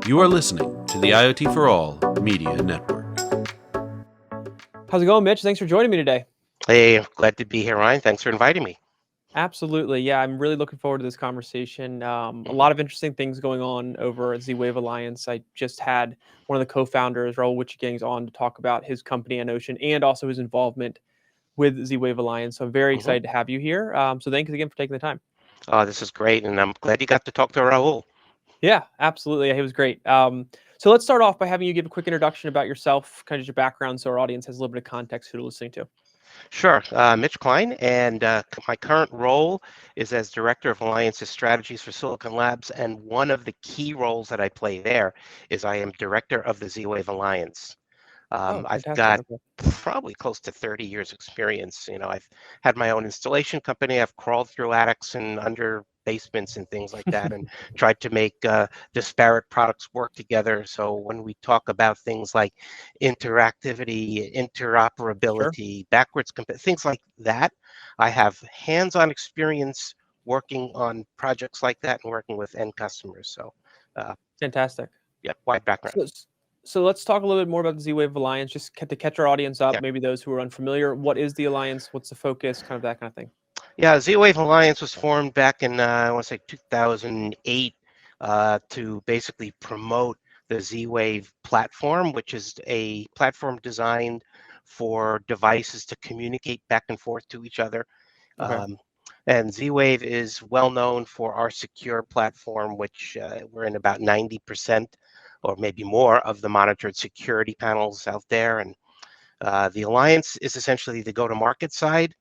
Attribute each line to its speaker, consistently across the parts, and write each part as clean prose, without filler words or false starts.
Speaker 1: You are listening to the IoT For All Media Network.
Speaker 2: How's it going, Mitch? Thanks for joining me today.
Speaker 3: Hey, glad to be here, Ryan. Thanks for inviting me.
Speaker 2: Absolutely. Yeah, I'm really looking forward to this conversation. A lot of interesting things going on over at ZWave Alliance. I just had one of the co-founders, Raul Wichigang's, on to talk about his company, Ocean, and also his involvement with ZWave Alliance. So I'm very excited to have you here. So thanks again for taking the time.
Speaker 3: Oh, this is great, and I'm glad you got to talk to Raul.
Speaker 2: Yeah, absolutely. It was great. So let's start off by having you give a quick introduction about yourself, kind of your background, so our audience has a little bit of context who they're listening to.
Speaker 3: Sure. Mitch Klein, and my current role is as Director of Alliance's Strategies for Silicon Labs, and one of the key roles that I play there is I am Director of the ZWave Alliance. I've
Speaker 2: Fantastic.
Speaker 3: got
Speaker 2: Okay.
Speaker 3: probably close to 30 years experience. I've had my own installation company. I've crawled through attics and under basements and things like that and tried to make disparate products work together. So when we talk about things like interactivity,
Speaker 2: Sure.
Speaker 3: interoperability, things like that, I have hands-on experience working on projects like that and working with end customers. So
Speaker 2: Fantastic.
Speaker 3: yeah, wide background.
Speaker 2: So let's talk a little bit more about the ZWave Alliance, just to catch our audience up,
Speaker 3: Yeah.
Speaker 2: maybe those who are unfamiliar. What is the Alliance? What's the focus? Kind of that kind of thing.
Speaker 3: Yeah, ZWave Alliance was formed back in, I want to say 2008 to basically promote the ZWave platform, which is a platform designed for devices to communicate back and forth to each other.
Speaker 2: Okay.
Speaker 3: And ZWave is well known for our secure platform, which we're in about 90% or maybe more of the monitored security panels out there. And the Alliance is essentially the go-to-market side.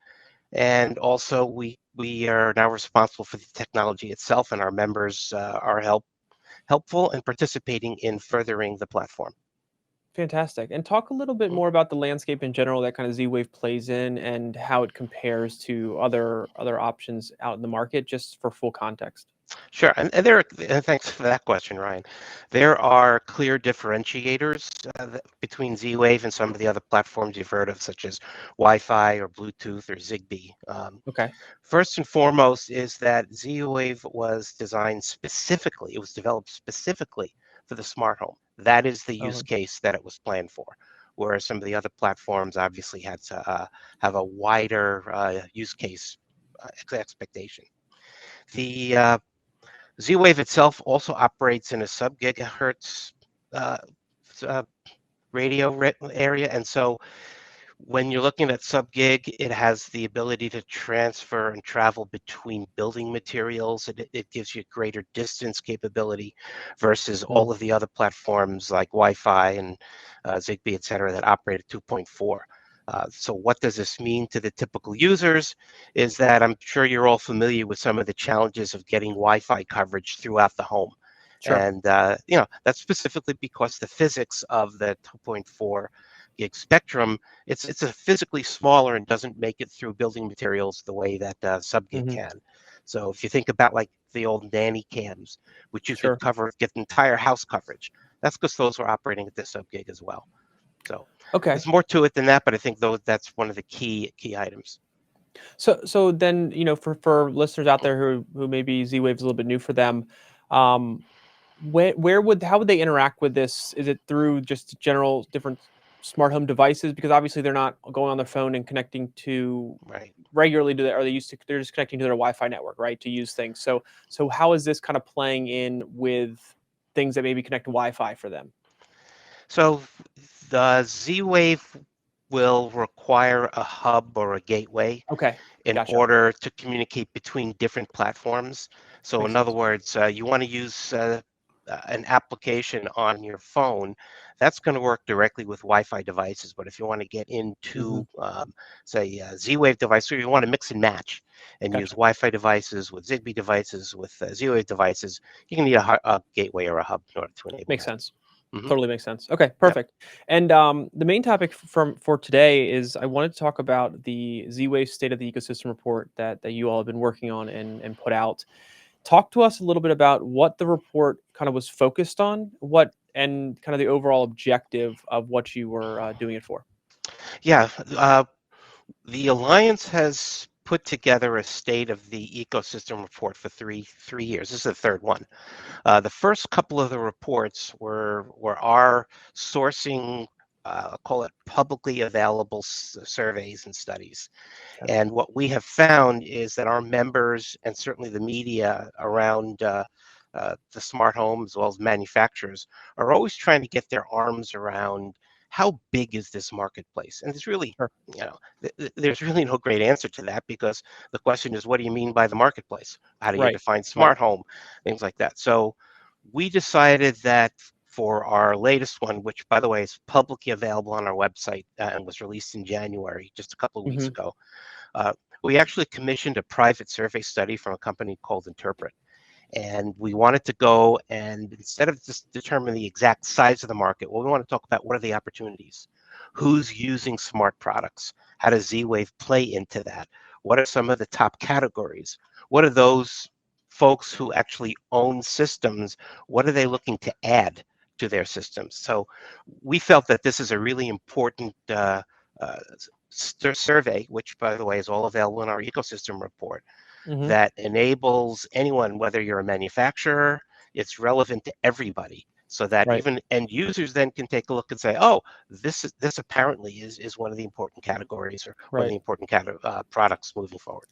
Speaker 3: And also, we are now responsible for the technology itself, and our members are helpful in participating in furthering the platform.
Speaker 2: Fantastic. And talk a little bit more about the landscape in general that kind of ZWave plays in and how it compares to other options out in the market, just for full context.
Speaker 3: Sure, and thanks for that question, Ryan. There are clear differentiators between ZWave and some of the other platforms you've heard of, such as Wi-Fi or Bluetooth or Zigbee.
Speaker 2: Okay.
Speaker 3: First and foremost is that ZWave was designed specifically, it was developed specifically for the smart home. That is the use case that it was planned for, whereas some of the other platforms obviously had to have a wider use case expectation. The ZWave itself also operates in a sub-gigahertz uh, uh, radio area, and so when you're looking at sub-gig, it has the ability to transfer and travel between building materials. It gives you greater distance capability versus all of the other platforms like Wi-Fi and Zigbee, et cetera, that operate at 2.4. So what does this mean to the typical users is that I'm sure you're all familiar with some of the challenges of getting Wi-Fi coverage throughout the home.
Speaker 2: Sure.
Speaker 3: And, that's specifically because the physics of the 2.4 gig spectrum, it's a physically smaller and doesn't make it through building materials the way that sub-gig can. So if you think about like the old nanny cams, which you could get the entire house coverage, that's because those were operating at this sub-gig as well. So there's more to it than that, but I think that's one of the key items.
Speaker 2: So then, for listeners out there who maybe ZWave is a little bit new for them, how would they interact with this? Is it through just general different smart home devices? Because obviously they're not going on their phone and connecting to regularly to they're just connecting to their Wi-Fi network, right, to use things. So how is this kind of playing in with things that maybe connect to Wi-Fi for them?
Speaker 3: So the ZWave will require a hub or a gateway in order to communicate between different platforms. So in other words, you want to use an application on your phone, that's going to work directly with Wi-Fi devices. But if you want to get into, say, a ZWave device, or you want to mix and match and use Wi-Fi devices with Zigbee devices, with ZWave devices, you can need a gateway or a hub in order to enable
Speaker 2: Makes
Speaker 3: that.
Speaker 2: sense. Totally makes sense. Okay, perfect. And the main topic for today is I wanted to talk about the ZWave State of the Ecosystem report that you all have been working on and put out. Talk to us a little bit about what the report kind of was focused on, and kind of the overall objective of what you were doing it for.
Speaker 3: Yeah, the Alliance has put together a state of the ecosystem report for three years. This is the third one. The first couple of the reports were our sourcing, call it publicly available surveys and studies.
Speaker 2: Okay.
Speaker 3: And what we have found is that our members and certainly the media around the smart home as well as manufacturers are always trying to get their arms around how big is this marketplace. And there's really,
Speaker 2: Sure.
Speaker 3: there's really no great answer to that, because the question is, what do you mean by the marketplace? How do you
Speaker 2: Right.
Speaker 3: define
Speaker 2: Right.
Speaker 3: smart home? Things like that. So we decided that for our latest one, which by the way is publicly available on our website and was released in January, just a couple of weeks ago, we actually commissioned a private survey study from a company called Interpret. And we wanted to go and, instead of just determine the exact size of the market, well, we want to talk about what are the opportunities, who's using smart products, how does ZWave play into that, what are some of the top categories, what are those folks who actually own systems, what are they looking to add to their systems. So we felt that this is a really important survey, which by the way is all available in our ecosystem report,
Speaker 2: Mm-hmm.
Speaker 3: that enables anyone, whether you're a manufacturer, it's relevant to everybody, so that
Speaker 2: Right.
Speaker 3: even end users then can take a look and say, oh, this apparently is one of the important categories, or one of
Speaker 2: Right.
Speaker 3: the important products moving forward.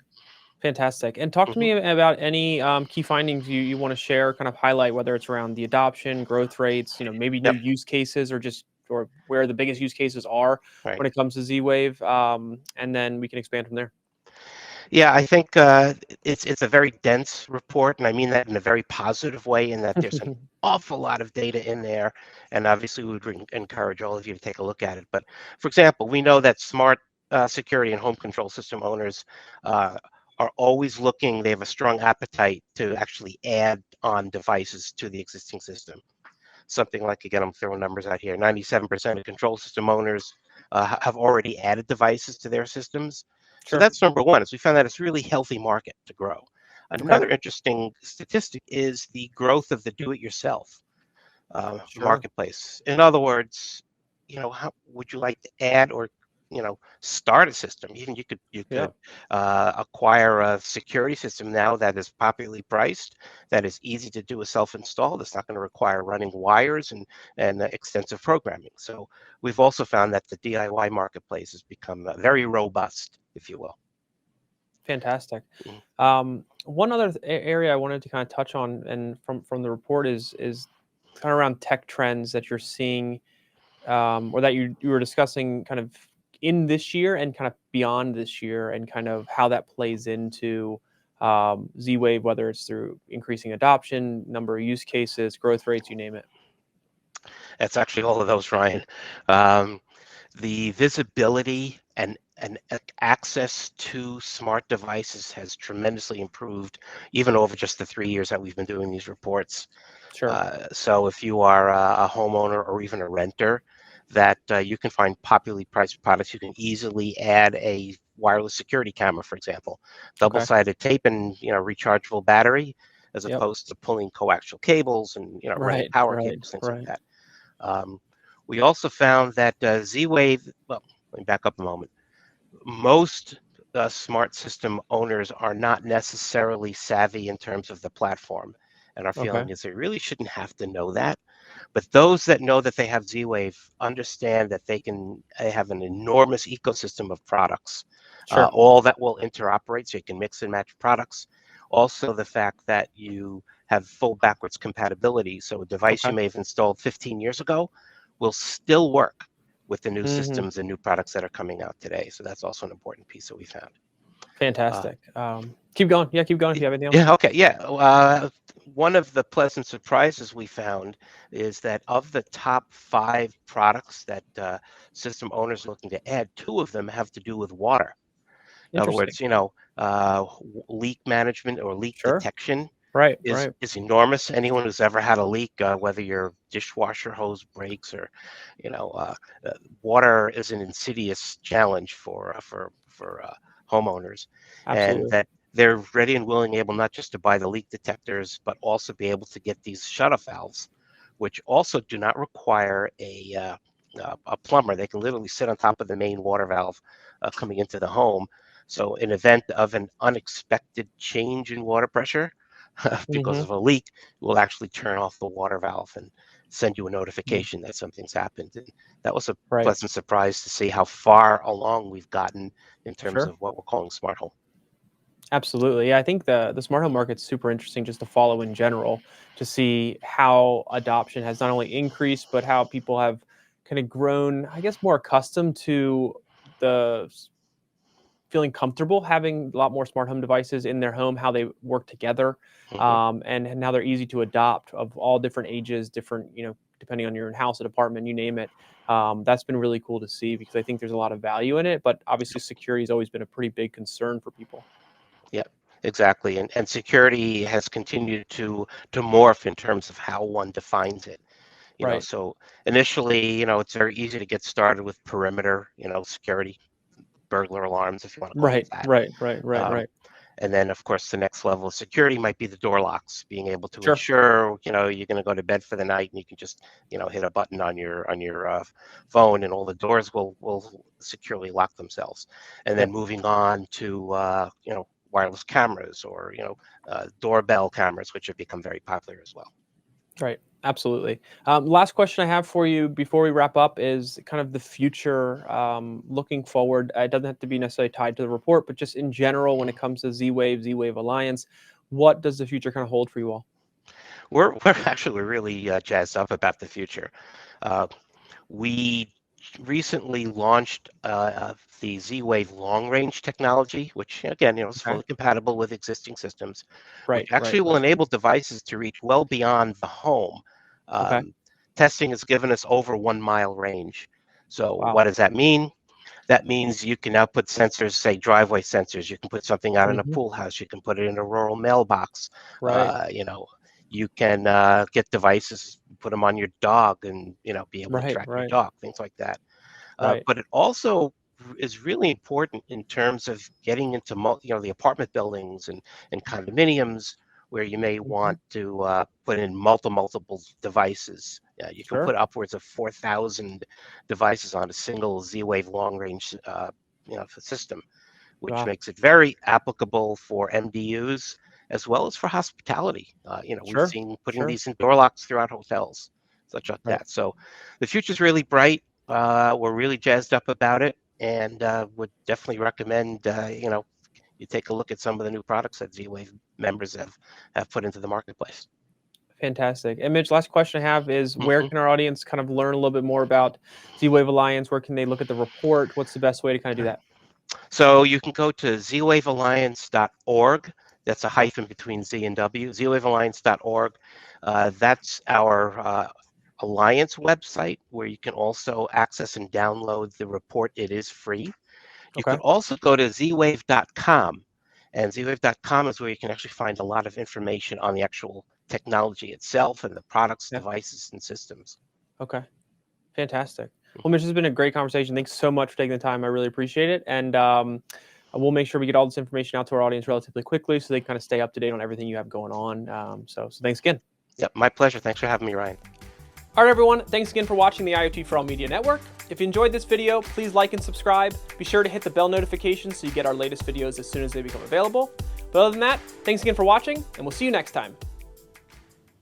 Speaker 2: Fantastic. And talk to me about any key findings you want to share, kind of highlight, whether it's around the adoption, growth rates, maybe new
Speaker 3: Yep.
Speaker 2: use cases, or where the biggest use cases are
Speaker 3: Right.
Speaker 2: when it comes to ZWave, and then we can expand from there.
Speaker 3: Yeah, I think it's a very dense report, and I mean that in a very positive way, in that there's an awful lot of data in there, and obviously we would encourage all of you to take a look at it. But for example, we know that smart security and home control system owners are always looking, they have a strong appetite to actually add on devices to the existing system. Something like, again, I'm throwing numbers out here, 97% of control system owners have already added devices to their systems. So
Speaker 2: Sure.
Speaker 3: that's number one, is we found that it's a really healthy market to grow.
Speaker 2: Okay.
Speaker 3: Another interesting statistic is the growth of the do-it-yourself
Speaker 2: Sure.
Speaker 3: marketplace. In other words, how would you like to add or start a system? Even you
Speaker 2: Yeah.
Speaker 3: could acquire a security system now that is popularly priced, that is easy to do a self-install, that's not going to require running wires and extensive programming. So we've also found that the DIY marketplace has become very robust, if you will.
Speaker 2: Fantastic.
Speaker 3: Mhm.
Speaker 2: One other area I wanted to kind of touch on, and from the report, is kind of around tech trends that you're seeing, or that you were discussing kind of in this year and kind of beyond this year, and kind of how that plays into ZWave, whether it's through increasing adoption, number of use cases, growth rates, you name it.
Speaker 3: That's actually all of those, Ryan. Um, the visibility and access to smart devices has tremendously improved, even over just the 3 years that we've been doing these reports.
Speaker 2: Sure.
Speaker 3: So if you are a homeowner or even a renter, that you can find popularly priced products. You can easily add a wireless security camera, for example,
Speaker 2: Okay.
Speaker 3: double-sided tape and rechargeable battery, as
Speaker 2: Yep.
Speaker 3: opposed to pulling coaxial cables and running
Speaker 2: Right.
Speaker 3: power
Speaker 2: Right.
Speaker 3: cables, things like
Speaker 2: Right.
Speaker 3: that. Um, we also found that ZWave, well, let me back up a moment. Most smart system owners are not necessarily savvy in terms of the platform. And our
Speaker 2: Okay.
Speaker 3: feeling is they really shouldn't have to know that. But those that know that they have ZWave understand that they have an enormous ecosystem of products,
Speaker 2: Sure.
Speaker 3: all that will interoperate, so you can mix and match products. Also, the fact that you have full backwards compatibility, so a device
Speaker 2: Okay.
Speaker 3: you may have installed 15 years ago will still work with the new
Speaker 2: Hmm.
Speaker 3: systems and new products that are coming out today. So that's also an important piece that we found. Uh,
Speaker 2: Fantastic. Keep going. Yeah, keep going if you have anything else.
Speaker 3: yeah, okay, yeah. One of the pleasant surprises we found is that of the top 5 products that system owners are looking to add, 2 of them have to do with water. In other
Speaker 2: Interesting.
Speaker 3: words, leak management or leak
Speaker 2: Sure.
Speaker 3: detection
Speaker 2: Right.
Speaker 3: is
Speaker 2: Right.
Speaker 3: enormous. Anyone who's ever had a leak, whether your dishwasher hose breaks or, you know, water is an insidious challenge for homeowners, and
Speaker 2: Absolutely.
Speaker 3: that they're ready and willing, able not just to buy the leak detectors, but also be able to get these shut-off valves, which also do not require a plumber. They can literally sit on top of the main water valve coming into the home. So in event of an unexpected change in water pressure because
Speaker 2: Hmm.
Speaker 3: of a leak, it will actually turn off the water valve and send you a notification that something's happened. And that was a
Speaker 2: Right.
Speaker 3: pleasant surprise to see how far along we've gotten in terms
Speaker 2: Sure.
Speaker 3: of what we're calling smart home.
Speaker 2: Absolutely. Yeah, I think the smart home market's super interesting just to follow in general, to see how adoption has not only increased, but how people have kind of grown, I guess, more accustomed to the feeling comfortable having a lot more smart home devices in their home, how they work together,
Speaker 3: Mhm.
Speaker 2: and how they're easy to adopt of all different ages, different, depending on your house, an apartment, you name it. That's been really cool to see because I think there's a lot of value in it, but obviously security has always been a pretty big concern for people.
Speaker 3: Yeah, exactly. And security has continued to morph in terms of how one defines it.
Speaker 2: Right.
Speaker 3: So initially, it's very easy to get started with perimeter, security, burglar alarms, if you want to call it
Speaker 2: Right,
Speaker 3: that.
Speaker 2: right, right, right,
Speaker 3: Um,
Speaker 2: right.
Speaker 3: and then, of course, the next level of security might be the door locks, being able to
Speaker 2: Sure.
Speaker 3: ensure, you're going to go to bed for the night and you can just, hit a button on your phone and all the doors will securely lock themselves. And then
Speaker 2: Yep.
Speaker 3: moving on to, wireless cameras or, doorbell cameras, which have become very popular as well.
Speaker 2: Right. Absolutely. Last question I have for you before we wrap up is kind of the future, looking forward. It doesn't have to be necessarily tied to the report, but just in general, when it comes to Z-Wave, Z-Wave Alliance, what does the future kind of hold for you all?
Speaker 3: We're really jazzed up about the future. Uh, We recently launched the Z-Wave long-range technology, which again, is
Speaker 2: Okay.
Speaker 3: fully compatible with existing systems, which
Speaker 2: Right, right,
Speaker 3: actually will
Speaker 2: right.
Speaker 3: enable devices to reach well beyond the home.
Speaker 2: Okay.
Speaker 3: Um, Testing has given us over 1 mile range. So
Speaker 2: Wow.
Speaker 3: what does that mean? That means you can now put sensors, say driveway sensors. You can put something out in a
Speaker 2: Hmm.
Speaker 3: pool house. You can put it in a rural mailbox.
Speaker 2: Right,
Speaker 3: You know, you can get devices, put them on your dog, and be able to
Speaker 2: right,
Speaker 3: track your
Speaker 2: right,
Speaker 3: dog, things like that.
Speaker 2: right.
Speaker 3: But it also is really important in terms of getting into the apartment buildings and condominiums where you may
Speaker 2: Hmm.
Speaker 3: want to put in multiple devices. You can
Speaker 2: Sure.
Speaker 3: put upwards of 4,000 devices on a single Z-Wave long-range system, which
Speaker 2: Wow.
Speaker 3: makes it very applicable for MDUs as well as for hospitality. We've
Speaker 2: Sure.
Speaker 3: seen putting
Speaker 2: Sure.
Speaker 3: these in door locks throughout hotels, such like
Speaker 2: Right.
Speaker 3: that. So the future's really bright. We're really jazzed up about it, and would definitely recommend you take a look at some of the new products that Z-Wave members have put into the marketplace.
Speaker 2: Fantastic. And Mitch, last question I have is where
Speaker 3: Mhm.
Speaker 2: can our audience kind of learn a little bit more about Z-Wave Alliance? Where can they look at the report? What's the best way to kind of do that?
Speaker 3: So you can go to zwavealliance.org. That's a hyphen between Z and W, zwavealliance.org. That's our Alliance website where you can also access and download the report. It is free. You
Speaker 2: Okay.
Speaker 3: could also go to zwave.com, and zwave.com is where you can actually find a lot of information on the actual technology itself and the products,
Speaker 2: Yeah.
Speaker 3: devices, and systems.
Speaker 2: Okay. Fantastic. Well, Mitch, this has been a great conversation. Thanks so much for taking the time. I really appreciate it. And we'll make sure we get all this information out to our audience relatively quickly so they kind of stay up to date on everything you have going on. So thanks again.
Speaker 3: Yep, my pleasure. Thanks for having me, Ryan.
Speaker 2: All right, everyone. Thanks again for watching the IoT For All Media Network. If you enjoyed this video, please like and subscribe. Be sure to hit the bell notification so you get our latest videos as soon as they become available. But other than that, thanks again for watching, and we'll see you next time.